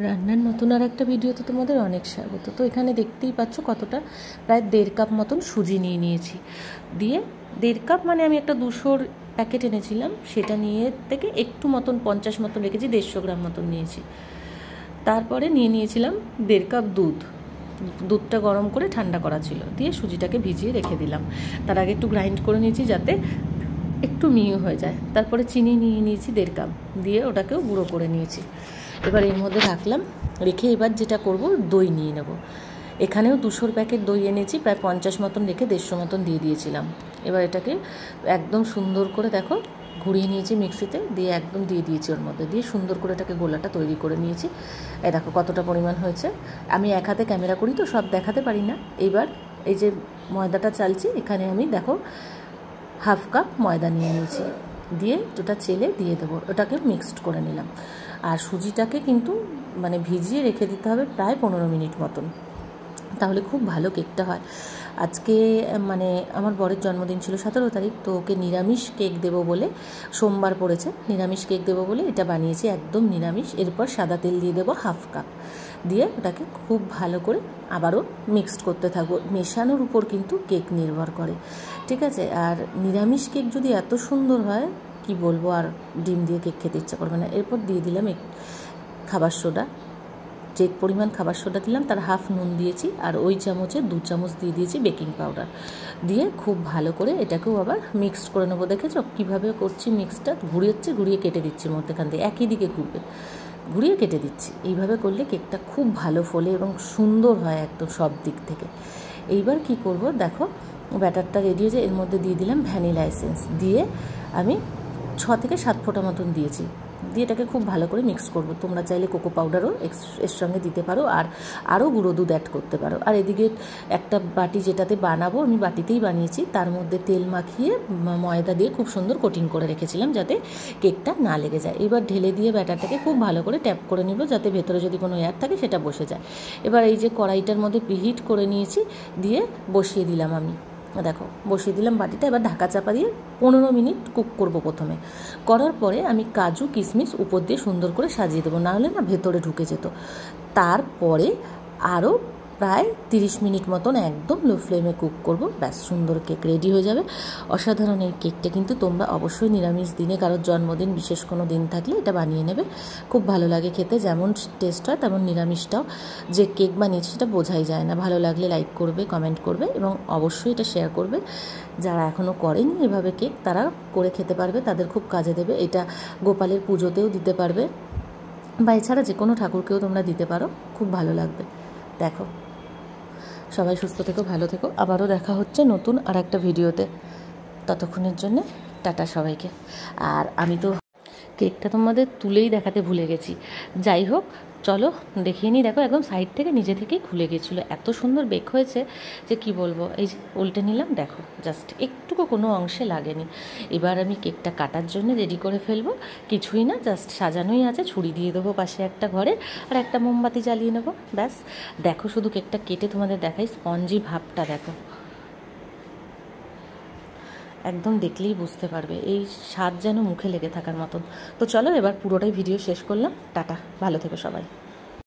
রান্নার নতুন আর একটা ভিডিওতে তোমাদের অনেক স্বাগত। তো এখানে দেখতেই পাচ্ছ কতটা, প্রায় 1.5 কাপ মতন সুজি নিয়ে নিয়েছি। দিয়ে 1.5 কাপ মানে আমি একটা 200 প্যাকেট এনেছিলাম, সেটা নিয়ে থেকে একটু মতন 50 মতন রেখেছি, 150 গ্রাম মতন নিয়েছি। তারপরে নিয়ে নিয়েছিলাম 1.5 কাপ দুধ। দুধটা গরম করে ঠান্ডা করা ছিল, দিয়ে সুজিটাকে ভিজিয়ে রেখে দিলাম। তার আগে একটু গ্রাইন্ড করে নিয়েছি যাতে একটু মিহি হয়ে যায়। তারপরে চিনি নিয়ে নিয়েছি 1.5 কাপ, দিয়ে ওটাকেও গুঁড়ো করে নিয়েছি। এবার এর মধ্যে রাখলাম, রেখে এবার যেটা করব, দই নিয়ে নেব। এখানেও 200 প্যাকেট দই এনেছি, প্রায় 50 মতন রেখে 150 মতন দিয়ে দিয়েছিলাম। এবার এটাকে একদম সুন্দর করে দেখো ঘুরিয়ে নিয়েছি মিক্সিতে, দিয়ে একদম দিয়ে দিয়েছি ওর মধ্যে, দিয়ে সুন্দর করে এটাকে গোলাটা তৈরি করে নিয়েছি। এই দেখো কতটা পরিমাণ হয়েছে। আমি এক হাতে ক্যামেরা করি তো সব দেখাতে পারি না। এবার এই যে ময়দাটা চালছি, এখানে আমি দেখো 1/2 কাপ ময়দা নিয়ে নিয়েছি, দিয়ে ওটা চেলে দিয়ে দেবো। ওটাকে মিক্সড করে নিলাম। আর সুজিটাকে কিন্তু মানে ভিজিয়ে রেখে দিতে হবে প্রায় 15 মিনিট মতন, তাহলে খুব ভালো কেকটা হয়। আজকে মানে আমার বরের জন্মদিন ছিল 17 তারিখ, তো ওকে নিরামিষ কেক দেবো বলে, সোমবার পড়েছে, নিরামিষ কেক দেবো বলে এটা বানিয়েছি, একদম নিরামিষ। এরপর সাদা তেল দিয়ে দেবো 1/2 কাপ, দিয়ে ওটাকে খুব ভালো করে আবারও মিক্সড করতে থাকবো। মেশানোর উপর কিন্তু কেক নির্ভর করে, ঠিক আছে। আর নিরামিষ কেক যদি এত সুন্দর হয় কি বলবো, আর ডিম দিয়ে কেক খেতে ইচ্ছা করবে না। এরপর দিয়ে দিলাম খাবার সোডা, যে পরিমাণ খাবার সোডা দিলাম তার 1/2 নুন দিয়েছি, আর ওই চামচে 2 চামচ দিয়ে দিয়েছি বেকিং পাউডার, দিয়ে খুব ভালো করে এটাকেও আবার মিক্সড করে নেবো। দেখেছো কীভাবে করছি মিক্সটা, ঘুরিয়ে কেটে দিচ্ছি মধ্যেখান থেকে, একই দিকে ঘুরিয়ে কেটে দিচ্ছি। এইভাবে করলে কেকটা খুব ভালো ফোলে এবং সুন্দর হয় একদম সব দিক থেকে। এইবার কি করব, দেখো ব্যাটারটা রেডি হয়েছে, এর মধ্যে দিয়ে দিলাম ভ্যানিলা এসেন্স, দিয়ে আমি 6 থেকে 7 ফোঁটা মতন দিয়েছি, দিয়ে এটাকে খুব ভালো করে মিক্স করব। তোমরা চাইলে কোকো পাউডারও এর সঙ্গে দিতে পারো, আর আরও গুঁড়ো দুধ অ্যাড করতে পারো। আর এদিকে একটা বাটি যেটাতে বানাবো, আমি বাটিতেই বানিয়েছি, তার মধ্যে তেল মাখিয়ে ময়দা দিয়ে খুব সুন্দর কোটিং করে রেখেছিলাম যাতে কেকটা না লেগে যায়। এবার ঢেলে দিয়ে ব্যাটারটাকে খুব ভালো করে ট্যাপ করে নিব, যাতে ভেতরে যদি কোনো এয়ার থাকে সেটা বসে যায়। এবার এই যে কড়াইটার মধ্যে প্রিহিট করে নিয়েছি, দিয়ে বসিয়ে দিলাম আমি, দেখো বসিয়ে দিলাম বাটিটা। এবার ঢাকা চাপা দিয়ে 15 মিনিট কুক করব। প্রথমে করার পরে আমি কাজু কিশমিশ উপর দিয়ে সুন্দর করে সাজিয়ে দেবো, নাহলে না ভেতরে ঢুকে যেত। তারপরে আরও প্রায় 30 মিনিট মতন একদম লো ফ্লেমে কুক করব, ব্যাস সুন্দর কেক রেডি হয়ে যাবে। অসাধারণ এই কেকটা কিন্তু তোমরা অবশ্যই নিরামিষ দিনে, কারোর জন্মদিন বিশেষ কোনো দিন থাকলে এটা বানিয়ে নেবে, খুব ভালো লাগে খেতে। যেমন টেস্ট হয় তেমন নিরামিষটাও, যে কেক বানিয়েছি সেটা বোঝাই যায় না। ভালো লাগলে লাইক করবে, কমেন্ট করবে এবং অবশ্যই এটা শেয়ার করবে। যারা এখনও করেনি এভাবে কেক, তারা করে খেতে পারবে, তাদের খুব কাজে দেবে। এটা গোপালের পুজোতেও দিতে পারবে, বা এছাড়া যে কোনো ঠাকুরকেও তোমরা দিতে পারো, খুব ভালো লাগবে। দেখো সবাই সুস্থ থেকো, ভালো থেকো, আবারও দেখা হচ্ছে নতুন আর একটা ভিডিওতে। ততক্ষণের জন্যে টাটা সবাইকে। আর আমি তো কেকটা তোমাদের তুলেই দেখাতে ভুলে গেছি, যাই হোক চলো দেখিয়ে নিই। দেখো একদম সাইড থেকে নিজে থেকেই খুলে গেছিলো, এত সুন্দর বেক হয়েছে যে কি বলবো। এই যে উল্টে নিলাম, দেখো জাস্ট একটুকু কোনো অংশে লাগেনি। এবার আমি কেকটা কাটার জন্য রেডি করে ফেলবো, কিছুই না, জাস্ট সাজানোই আছে। ছুরি দিয়ে দেবো পাশে একটা ঘরে, আর একটা মোমবাতি জ্বালিয়ে নেবো, ব্যাস। দেখো শুধু কেকটা কেটে তোমাদের দেখাই, স্পঞ্জি ভাবটা দেখো, একদম দেখলেই বুঝতে পারবে, এই স্বাদ যেন মুখে লেগে থাকার মতন। তো চলো এবার পুরোটাই ভিডিও শেষ করলাম, টাটা, ভালো থেকো সবাই।